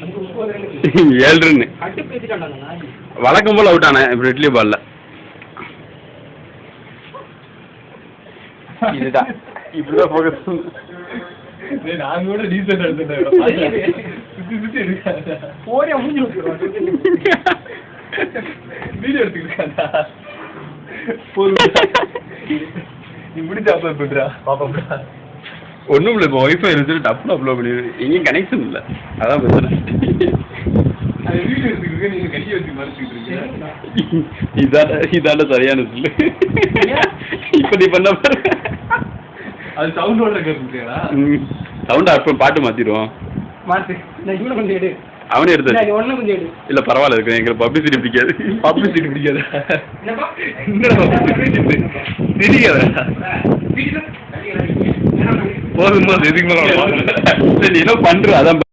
7 run வழக்கம் போல out ஆனேன் இப்போ இட்லி பால்ல. இதுதான் இப்படிதான் ஃபோக்கஸ். நான் கூட டீசென்ட் எடுத்துட்டேன். போறியா மூஞ்சி வீடியோ எடுத்துக்கிட்டாண்டா. நீ முடிஞ்ச அப்லோட் பண்றா பாப்பா. ஒன்றும் இல்லை, இப்போ ஒய்ஃபை இருந்துட்டு டப்புன்னு அப்லோட் பண்ணிடு. எங்கேயும் கனெக்ஷன் இல்லை, அதான் பிரச்சனை. வீடியோ எடுத்துக்கிட்டு நீங்க கையை வச்சு மறைச்சிக்கிட்டு இருக்கீங்க. இதாண்ட சரியான சொல்லு. இப்போ நீ பண்ண பாரு. அது சவுண்டோட கேட்குறா. சவுண்டா அப்போ பாட்டு மாத்திடுவோம். அவனே எடுத்து இல்ல பரவாயில்ல இருக்கு. எங்களுக்கு பப்ளிசிட்டி பிடிக்காது. பப்ளிசிட்டி பிடிக்காது. தெரியாதா போதும் போது எதுக்கு மேல நீ என்ன பண்ற அதான்